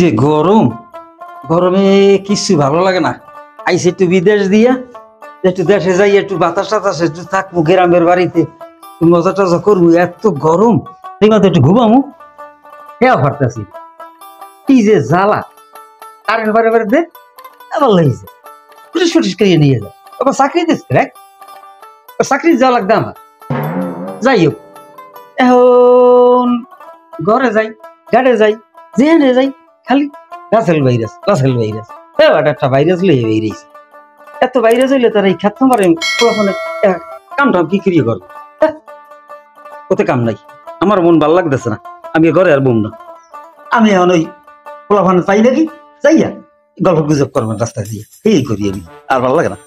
যে গরম, গরমে কিছু ভালো লাগে না। আইসে একটু বিদেশ দিয়া, একটু দেশে যাই, একটু বাতাস টাতাস একটু থাকবো গ্রামের বাড়িতে, মজা টজা করবো। এত গরম দেখো, একটু ঘুমামো, হ্যাঁ ভাবতেছি কি যে জ্বালা। কারেন্ট বারে বারে দেখ, আবার লাগিয়েছে ফুটিস ফুটিস করিয়ে নিয়ে যায়। আবার চাকরি দিচ্ছে দেখ, চাকরি যাওয়া লাগবে আমার। যাই হোক, এখন ঘরে যাই, গাড়ে যাই, যেখানে যাই খালি গাছেল ভাইরাস, গাছেল ভাইরাস, একটা ভাইরাস লইয়ে বেরিয়েছে। এত ভাইরাস হইলে তারা এই খ্যাত মারে কাম টাম কি করিয়ে করবো, ওতে কাম নাই। আমার মন ভাল লাগতেছে না, আমি ঘরে আর বম না। আমি এখন ওই পোলাফান পাই নাকি যাইয়া গল্প গুজব করবেন রাস্তা দিয়ে, এই করি আমি, আর ভালো লাগে না।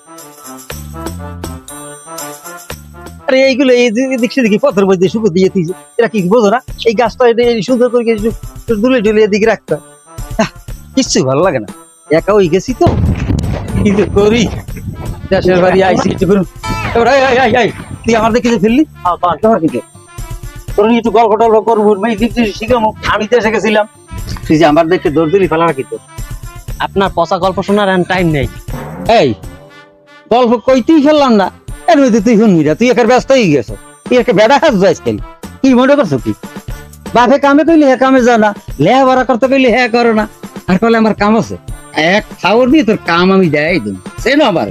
আরে এইগুলো এই দেখছি দেখি পথের মধ্যে শুকো দিয়ে দিয়েছে, এরা কি বোঝো না? এই গাছটা সুন্দর করে দুলে ডুলে এদিকে রাখতে, কিচ্ছু ভালো লাগে না। একা হয়ে গেছি তো, কি যে করি। দেশের বাড়ি আইসি তুই আমার দেখে ফেললি, তোর একটু গল্প টল্প করবো, শিখামো। আমি দেশে গেছিলাম, তুই যে আমার দেখে দৌড় দিলি ফেলা রাখি। তো আপনার পচা গল্প শোনার টাইম নেই। এই গল্প কইতেই ফেললাম না, এর মধ্যে তুই শুনবি না, তুই একের ব্যস্ত হয়ে গেছ। তুই একে বেড়া খাস যাইস কেন, কি মনে করছো? কি বাপে কামে কইলে হ্যাঁ কামে যাও না, লেহা ভরা করতে কইলে হ্যাঁ করো না। আর কলে আমার কাম আছে, এক খাওয়ার দিয়ে তোর কাম আমি দেয় দিন, সে না আমার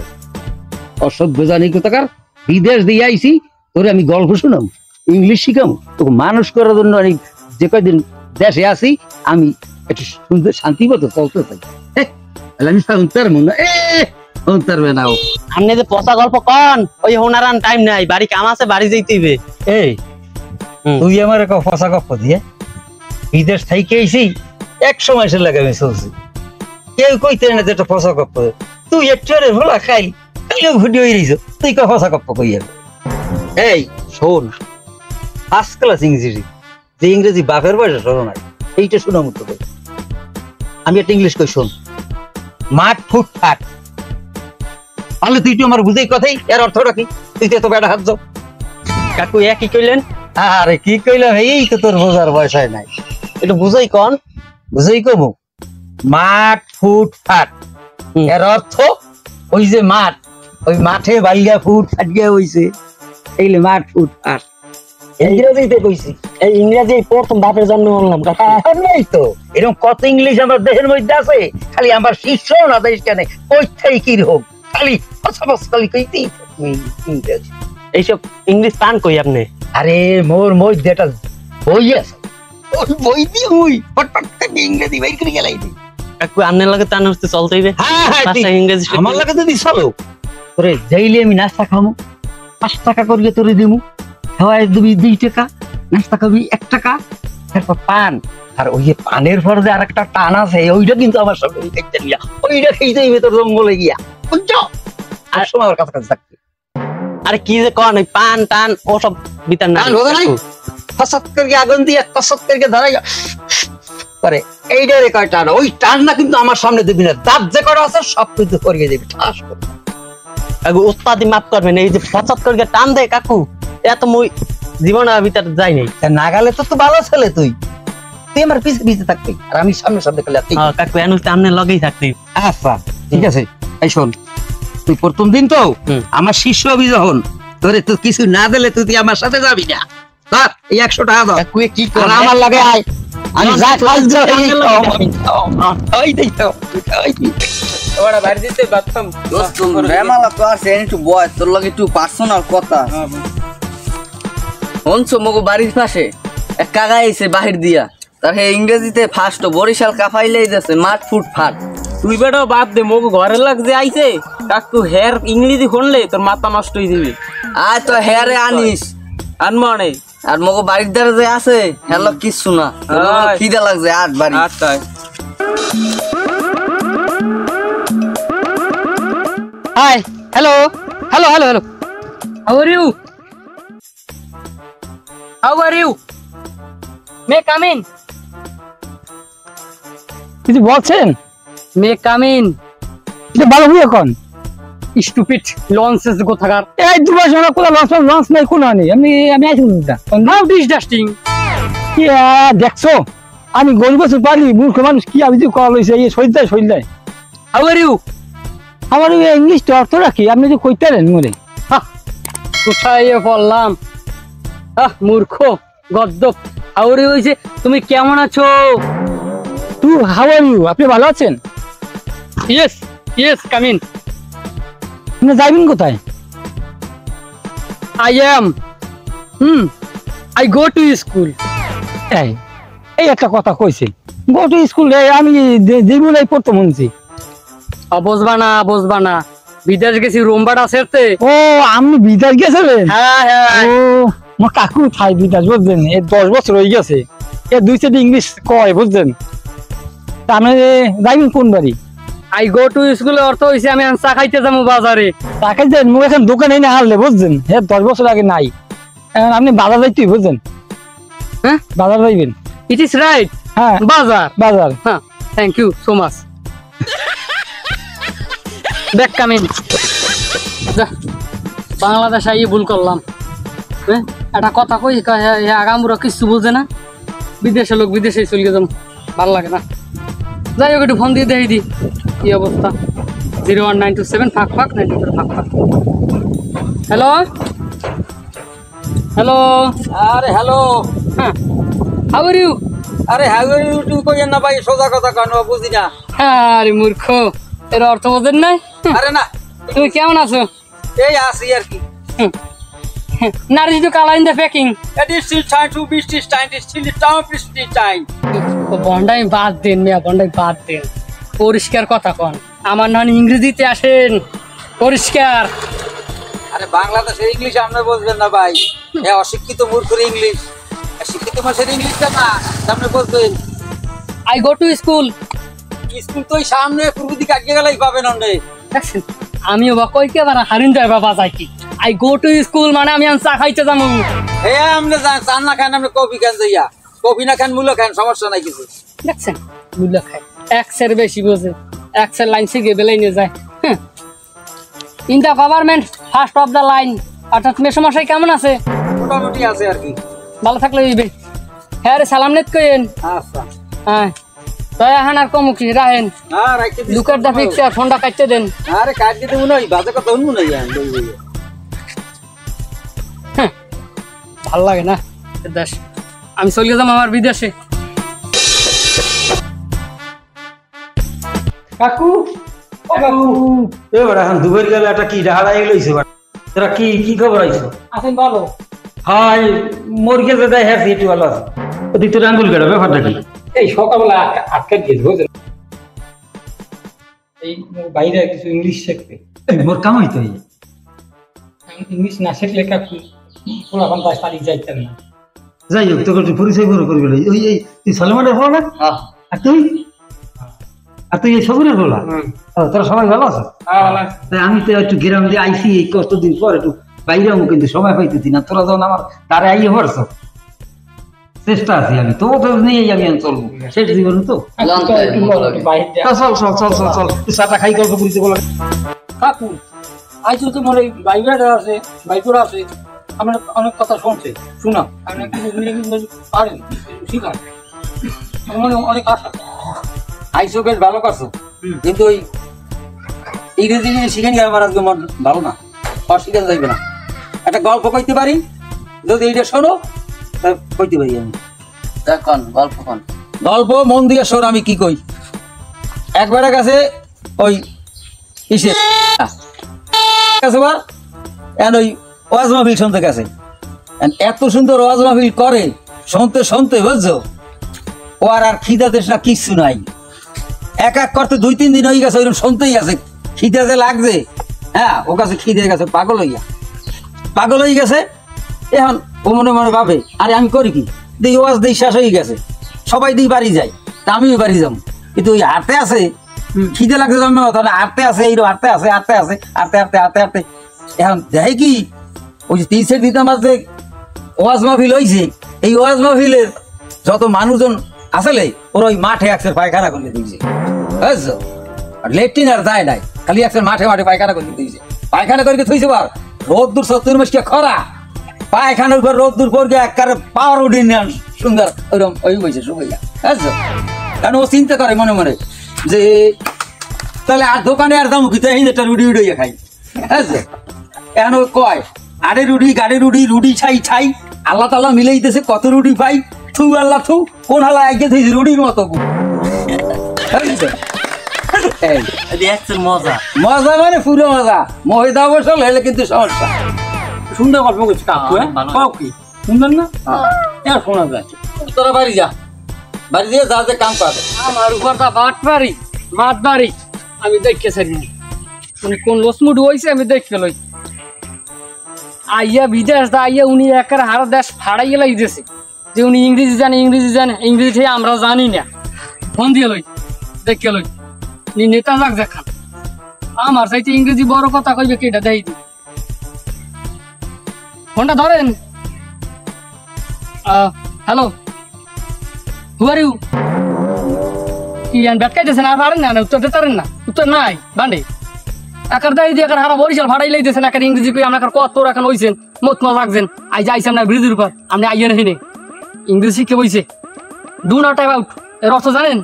অসভ্য জানি কোথাকার। বিদেশ দিয়ে আইসি, তোরে আমি গল্প শুনাম, ইংলিশ শিখাম, তোকে মানুষ করার জন্য আমি যে কয়দিন দেশে আসি, আমি একটু সুন্দর শান্তি মতো চলতে চাই। আমি শুনতার মনে শুনতারবে না। আপনি যে পচা গল্প কন, ওই হোনার টাইম নাই, বাড়ি কাম আছে, বাড়ি যাইতে হইবে। এই তুই আমার পচা গল্প দিয়ে বিদেশ থেকে আইসি, এক সময় সে লাগে আমি চলছি, কেউ কইতে না যেটা পচা গপ্প। তুই একটু ভোলা খাই ভিডিও হয়ে তুই ক পচা গপ্প কই। এই শোন, ফার্স্ট ক্লাস ইংরেজি, যে ইংরেজি বাপের বয়সে শোনো নাই, এইটা শোনা মতো। আমি একটা ইংলিশ কই শোন, মাঠ ফুট ফাট। তাহলে তুই তো আমার বুঝেই কথাই, এর অর্থটা কি? তুই তো বেড়া হাত যাও। কাকু কি কইলেন? আরে কি কইলাম, এই তো তোর বোঝার বয়স হয় নাই। এটা বুঝাই কন, বুঝাই কমু। মাঠ ফুট ফাট এর অর্থ ওই যে মাঠ, ওই মাঠে বাইয়া ফুট ফাটিয়া হইছে, এইলে মাঠ ফুট ফাট। ইংরেজিতে কইছি, এই ইংরেজি প্রথম বাপের জন্ম বললাম। নাই তো এরকম কত ইংলিশ আমার দেশের মধ্যে আছে, খালি আমার শিষ্য না দেশ কেন কইথাই কি রকম খালি খালি কইতেই ইংরেজি। এইসব ইংলিশ পান কই আপনি? আরে মোর মধ্যে একটা বই আছে, ওই বই দিয়ে ওই ফটফট করে ইংরেজি বাইর করে গেলাই দি। কাকু আপনার লাগে টান হচ্ছে চলতে হইবে। হ্যাঁ ইংরেজি আমার লাগে যদি চলো, তোরে যাইলে আমি নাস্তা খামু, 5 টাকা করিয়ে তোরে দিমু, খাওয়াই দিবি 2 টাকা, নাস্তা খাবি 1 টাকা, তারপর পান। আর ওই যে পানের পর যে আরেকটা টান আছে, ওইটা কিন্তু আমার সঙ্গে দেখতে নিয়া, ওইটা খেয়ে যাইবে তোর জঙ্গলে গিয়া, বুঝছো? আর সময় আমার কাছে থাকবে। আরে কি যে কন, ওই পান টান ওসব বিতার না, ফসত করে আগুন দিয়ে ফসত করে ধরাই করে, এইটারে কয় টান। ওই টান না কিন্তু আমার সামনে দিবি না, দাঁত যে করা আছে সব কিন্তু করিয়ে দিবি ঠাস করে। কাকু উস্তাদি মাফ করবেন, এই যে ফসত করে টান দেয় কাকু, এত মই জীবন ভিতর যাই নাই। না গেলে তো তুই ভালো ছেলে, তুই তুই আমার পিছে পিছে থাকবি আর আমি সামনে সামনে খেলে। কাকু এনুতে আপনার লগেই থাকতে। আচ্ছা ঠিক আছে। এই শোন, তুই প্রথম দিন তো আমার শিষ্য হবি, যখন তোরে তুই কিছু না দিলে তুই আমার সাথে যাবি না। ধর এই 100 টাকা দাও, কি করে আমার লাগে আয়, আমি যা খাই ওই দেই তো ওরা বাড়ি দিতে বাথরুম দোস্ত মেমালা তো আছে, একটু বয় তোর লাগে একটু পার্সোনাল কথা। হনছো মগো বাড়ির পাশে এক কাকা আইছে বাহির দিয়া, তার হে ইংরেজিতে ফার্স্ট বরিশাল কাফাইলেই যাচ্ছে মাঠ ফুট ফাট। তুই বেটা বাদ দে, মগো ঘরের লাগ যে আইছে কাকু হেয়ার ইংরেজি শুনলে তোর মাথা নষ্ট হয়ে যাবে। আয় তো হেয়ারে আনিস আনমানে, আর মগো বাড়ির দ্বারা যে আছে হেলো কিচ্ছু না, খিদে লাগছে আট বাড়ি। আচ্ছা hi hello hello hello hello, How are you? How are you? May I come in? কিছু বলছেন? May I come in? এটা ভালো হই এখন। Stupid nonsense কোথাকার। এই 2 মাস হলো কোলা লঞ্চ নাই, কোন আনি আমি আইছি না। Now this dusting. কি দেখছো আমি গরিব আছি পারি মূর্খ মানুষ কি আমি যে কল হয়েছে এই সইল দেয় How are you? আমার ইংলিশটা অর্থ রাখি আপনি যে কইতে পারেন মনে কোথায় পড়লাম মূর্খ গদ্দপ How are you হইছে তুমি কেমন আছো? তুই হাউ আর ইউ আপনি ভালো আছেন Yes, come in. আপনি যাইবেন কোথায় I am. I go to school. এই একটা কথা কইছে গো টু স্কুল আমি জীবনে পড়তে মনছি বুঝবা না বিদেশ গেছি রুম ভাড়া সেরতে ও আপনি বিদেশ গেছিলেন হ্যাঁ ও আমার কাকু থাই বিদেশ বুঝছেন 10 বছর হয়ে গেছে দুই চারটি ইংলিশ কয় বুঝছেন তা আপনি যাইবেন কোন বাড়ি I go to school অর্থ হইছে আমি চা খাইতে যাবো বাজারে তাকে যে মু এখন দোকানে না হারলে বুঝছেন 10 বছর আগে নাই এখন আপনি বাজার যাইতেই বুঝছেন হ্যাঁ বাজার যাইবেন ইট ইজ রাইট হ্যাঁ বাজার হ্যাঁ thank you so much back come in Bangladesh I ভুল করলাম একটা কথা কই আগামুরা কিছু বোঝে না বিদেশের লোক বিদেশে চলে যাম ভালো লাগে না যাই হোক একটু ফোন দিয়ে দেখি দি কি অবস্থা 01927 ফাঁক 94 ফাঁক হ্যালো আরে হ্যালো হ্যাঁ হাউ আর ইউ আরে হাউ আর ইউ তুমি কইেন না ভাই সোজা কথা কেন বুঝি না আরে মূর্খ এর অর্থ বোঝেন নাই আরে না তুমি কেমন আছো এই আসি আর কি নারী তো কালা in the packing It is still time to be still time. It is still time. Bondi বাদ দেন মিয়া বন্ডাই বাদ দেন পরিষ্কার কথা কন আমার নাম ইংরেজিতে আসেন পরিষ্কার আরে বাংলাদেশের ইংলিশ আপনি বুঝবেন না ভাই অশিক্ষিত মূর্খের ইংলিশ শিক্ষিত মানুষের ইংলিশটা না আপনি বুঝবেন I go to school school তো সামনে পূর্ব দিকে আগে গেলেই পাবেন আপনি দেখছেন আমিও বা কই কেবার হারিন যায় বাবা যাই কি আই গো টু স্কুল মানে আমি চা খাইতে যাবো আপনি চান না খান আপনি কফি খান যাইয়া কফি না খান মূল্য খান সমস্যা নাই কিছু দেখছেন মূল্য খায় এক্সের বেশি বোঝে এক্সের লাইন শিখে বেলাই নিয়ে যায় in the government first of the line অর্থাৎ মেসমশাই কেমন আছে মোটামুটি আছে আর কি ভালো থাকলে হইবে হ্যাঁ রে সালাম নেত কইেন আচ্ছা হ্যাঁ দয়া হান আর কমুখি রাহেন হ্যাঁ রাখতে দিন লুকার দা পিকচার ফোনটা কাটতে দেন আরে কাট দিতে মনে হয় বাজে কথা শুনবো না ইয়ান ভাল লাগে না দেশ আমি চলে যাম আমার বিদেশে কাকু ও কাকু এবার এখন দুবার গেলে একটা কি হারাই লইছে তোরা কি খবর আইছো আছেন ভালো হাই মুরগি যে দেয় হ্যাঁ একটু ভালো আছে ওদিক তোর আঙ্গুল কাটা ব্যাপারটা কি এই সকালবেলা আটকে গিয়েছে বুঝলেন এই বাইরে কিছু ইংলিশ শিখবে মোর কাম হইতো ইংলিশ না শিখলে কাকু পোলাপান পাশ পালিয়ে যাইতেন না যাই হোক তোকে একটু পরিচয় করে করবি ওই এই তুই সালমানের হলো না আর তুই এই সবুরের হলো তোরা সবাই ভালো আছে তাই আমি তো একটু গ্রাম দিয়ে আইসি এই কতদিন পর একটু বাইরে আমি কিন্তু সময় পাইতেছি না তোরা যখন আমার তারে আইয়ে পড়ছ চেষ্টা আছি আমি তো নিয়েই আমি চলবো শেষ জীবন তো চল তুই চাটা খাই গল্প করিতে বলো কাকু আইসু তো মনে বাইবেটা আছে বাইকুরা আছে আমরা অনেক কথা শুনছে শোনা আপনি কিছু পারেন শিখান আমার মনে অনেক আশা আইসো বেশ ভালো করছো কিন্তু ওই ইংরেজি শিখেন আমার আজকে মন ভালো না অস্বীকার যাইবে না একটা গল্প কইতে পারি যদি এইটা শোনো তাহলে কইতে পারি আমি দেখুন গল্প কোন গল্প মন দিয়ে শোন আমি কি কই একবারের কাছে ওই ইসে কাছে বা এন ওই ওয়াজ মাহফিল শুনতে গেছে এত সুন্দর ওয়াজ মাহফিল করে শুনতে শুনতে বুঝছো ও আর খিদা দেশ না কিচ্ছু নাই এক এক করতে 2-3 দিন হয়ে গেছে ওইরকম শুনতেই আছে খিদে যে লাগছে হ্যাঁ ও কাছে খিদে গেছে পাগল হয়ে গেছে এখন ও মনে মনে ভাবে আরে আমি করি কি দিই ওয়াজ দিই শেষ হয়ে গেছে সবাই দিই বাড়ি যায় তা আমিও বাড়ি যাবো কিন্তু ওই হাঁটতে আছে খিদে লাগছে জন্ম তাহলে হাঁটতে আছে এইরকম হাঁটতে হাঁটতে এখন দেখে কি ওই যে 3 দিতাম যে ওয়াজ মাহফিল হয়েছে এই ওয়াজ মাহফিলের যত মানুষজন আসলে ওরা ওই মাঠে একসের পায়খানা করে দিয়েছে বুঝছো আর লেট্রিন আর যায় নাই খালি একসের মাঠে পায়খানা করে দিয়েছে পায়খানা করে থইছে বার রোদ্দুর 70 মাসকে খরা পায়খানার উপর রোদ্দুর পর গিয়ে একবারে পাওয়ার উঠিয়ে নেন সুন্দর ওইরকম ওই হয়েছে শুকাইয়া বুঝছো? কারণ ও চিন্তা করে মনে মনে যে তাহলে আর দোকানে আর দাম কিন্তু এই যেটা রুটি উড়ে খাই, বুঝছো? এখন ও কয় আরে রুটি গাড়ি রুটি রুটি ছাই ছাই আল্লাহ তাল্লাহ মিলেই দিতেছে কত রুটি পাই থু আল্লাহ থু কোন হালা আগে থেকে রুটির মতো বুঝছো? এই দেখছেন মজা মজা মানে পুরো মজা, মহিদা বসল হলে কিন্তু সমস্যা। সুন্দর গল্প করছি কাকু, হ্যাঁ কাউ কি সুন্দর না? আর শোনা যায়। তোরা বাড়ি যা, বাড়ি দিয়ে যা যে কাম পাবে। আমার উপরটা বাটবাড়ি মাতবাড়ি আমি দেখতে চাই উনি কোন লসমুড হয়েছে আমি দেখতে লই। আইয়া বিদেশ দা আইয়া উনি একের হার দেশ ফাড়াইয়া লাইতেছে যে উনি ইংরেজি জানে ইংরেজি থেকে আমরা জানি না। ফোন দিয়ে লই দেখতে লই নি নেতা যাক দেখান আমার চাইতে ইংরেজি বড় কথা কইবে কেটা দেই দি ফোনটা ধরেন। Hello who are you? কি ব্যাটকাইতেছেন আর পারেন না উত্তর দিতে পারেন না? উত্তর নাই বান্ডে একার দাই দিয়ে একার হারা বরিশাল ভাড়াই লাইতেছেন একার ইংরেজি কই আপনার কত এখন হইছেন মত মত রাখছেন আইজ আইসাম না ব্রিজের উপর আপনি আইয়েন হেনে ইংরেজি শিখে বইছে ডু নট অ্যাবাউট এর অর্থ জানেন?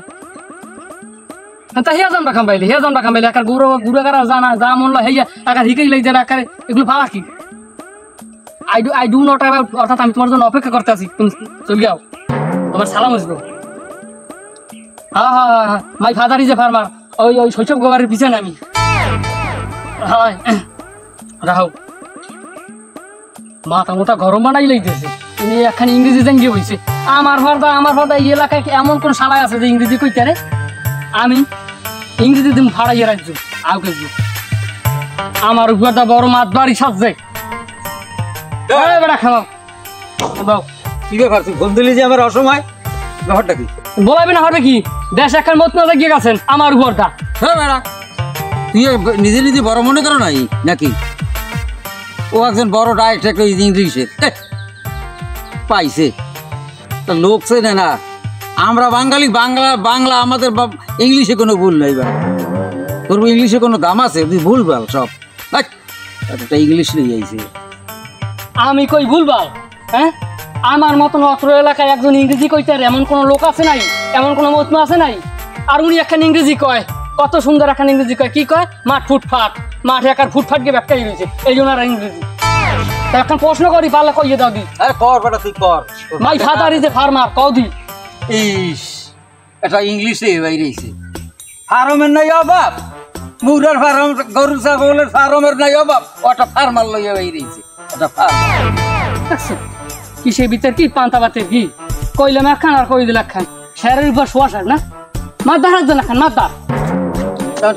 তা হেয়া জানবা খাম্বাইলে একার গুড়া কারা জানা যা মন হেয়া একার হিকেই লাই দেন একার এগুলো ভাড়া কি? আই ডু নট অ্যাবাউট অর্থাৎ আমি তোমার জন্য অপেক্ষা করতে আছি, তুমি চলে যাও তোমার সালাম আসবো। হ্যাঁ my father is a farmer, ওই শৈশব গোবারের পিছনে আমি। হ্যাঁ রাহো মাথা মোটা গরম বানাই লাইতেছে উনি একখানি ইংরেজি জান গিয়ে বইছে। আমার ফার্দা এই এলাকায় এমন কোন শালায় আছে যে ইংরেজি কইতে রে? আমি ইংরেজি দিন ফাড়াইয়া রাখছি আউকে আমার উপরটা বড় মাত বাড়ি সাজছে বেড়া খাওয়াও বাউ। কি ব্যাপার তুই ফোন দিলি যে আমার অসময়, ব্যাপারটা কি? বলাবি না হবে কি দেশ একখান মত না গিয়ে গেছেন আমার উপরটা। হ্যাঁ ম্যাডা তুই নিজে নিজে বড় মনে করো নাই নাকি? ও একজন বড় ডাইরেক্ট ইংলিশের পাইছে তা লোক চেনে না। আমরা বাঙালি বাংলা আমাদের ইংলিশে কোনো ভুল নাই বা তোর ইংলিশে কোনো দাম আছে? তুই ভুল ভাল সব একটা ইংলিশ নিয়ে আইছে। আমি কই ভুলবাল? হ্যাঁ আমার মতন অত্র এলাকায় একজন ইংরেজি কইতে এমন কোন লোক আছে নাই, এমন কোন মতন আছে নাই? আর উনি একখান ইংরেজি কয় কত সুন্দর একখান ইংরেজি কয়, কি কয়? মাঠ ফুটফাট, মাঠে একার ফুটফাট গিয়ে ব্যাখ্যাই রয়েছে এই জন্য আর ইংরেজি। তা এখন প্রশ্ন করি পারলে কইয়ে দাও দি। আরে কর বেটা তুই কর। My father is a farmer কও দি। ইস এটা ইংলিশে বাইরেছে। ফার্মের নাই অভাব, মুরার ফার্ম গরু ছাগলের ফার্মের নাই অভাব, ওটা ফার্মার লইয়া বাইরেছে। ওটা ফার্মার কি সে ভিতর কি পান্তা বাতের কি কইলাম একখান আর কই দিল একখান স্যারের উপর শোয়াশার না মাদার হাত না খান মাদার।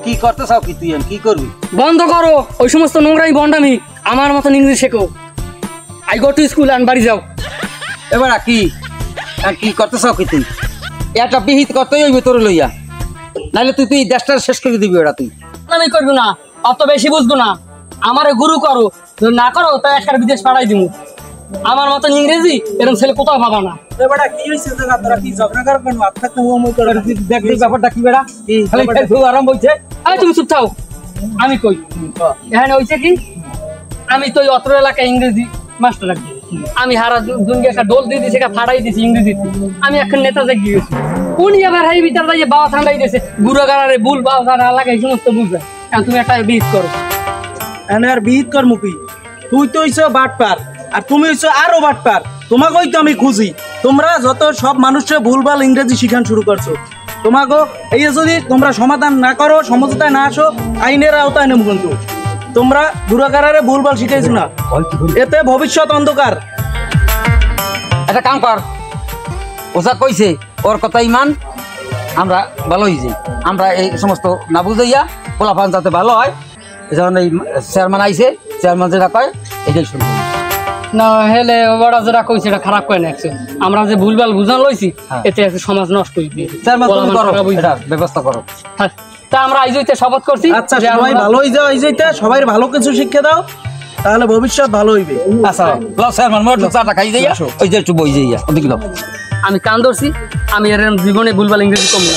কি করতে চাও কি তুই কি করবি? বন্ধ করো ওই সমস্ত নোংরাই বন্ডামি, আমার মতন ইংরেজি শেখো। আই গো টু স্কুল আর বাড়ি যাও। এবার কি আর কি করতে চাও কি তুই? এটা বিহিত করতেই হইবে তোর লইয়া, নাহলে তুই দেশটা শেষ করে দিবি। ওটা তুই আমি করবো না, অত বেশি বুঝবো না, আমারে গুরু করো, যদি না করো তাই একটা বিদেশ পাঠাই দিব। আমার মতন ইংরেজি এরকম ছেলে কোথাও পাবা না। বেটা কি হইছে জায়গা তোরা কি ঝগড়া কর কোন মাথা থাকতে মই তোরা দেখ ব্যাপারটা কি বেড়া খালি আরাম বলছে। আরে তুমি চুপ থাও, আমি কই এখানে হইছে কি আমি তো অত্র এলাকায় ইংরেজি মাস্টার রাখি, আমি হারা দুনিয়া একটা ডোল দিয়ে দিয়েছি ফাটাই দিয়েছি ইংরেজিতে। আমি এখন নেতা জাগিয়ে গেছি, উনি আবার হাই ভিতর যাইয়ে বাবা ঠান্ডাই দিয়েছে গুড়ো গাড়ারে ভুল বাবা গাড়া লাগাই সমস্ত বুঝবে। কারণ তুমি একটা বিহিত করো এনে আর বিহিত কর মুপি। তুই তো হইছো বাটপার আর তুমি হইছো আরো বাটপার। তোমাকেই তো আমি খুঁজি, তোমরা যত সব মানুষরা ভুলভাল ইংরেজি শিখান শুরু করছো। তোমাকে এই যদি তোমরা সমাধান না করো, সমঝোতায় না আসো, আইনের আওতায় নেব কিন্তু। তোমরা বুড়াকারে ভুলভাল শিখাইছো না, এতে ভবিষ্যৎ অন্ধকার। একটা কাম কর, ওসা কইছে ওর কথা ইমান, আমরা ভালো হয়েছি। আমরা এই সমস্ত না বুঝাইয়া পোলাপান যাতে ভালো হয়, যেমন এই চেয়ারম্যান আইছে, চেয়ারম্যান যেটা কয় এটাই শুনবো না। হেলে ওরা যেটা কইছে এটা খারাপ করে না, আমরা যে ভুলভাল বুঝান লইছি এতে সমাজ নষ্ট হইবে। ব্যবস্থা করো। তা আমরা আইজইতে শপথ করছি। আচ্ছা সবাই ভালো হয়ে যাও, আইজইতে সবাই ভালো কিছু শিক্ষা দাও, তাহলে ভবিষ্যৎ ভালো হইবে। আচ্ছা চেয়ারম্যান মোট চাটা খাই যাইয়া ওই যে একটু বই যাইয়া ওদিকে আমি কান ধরছি, আমি এর জীবনে ভুলভাল ইংরেজি কম না।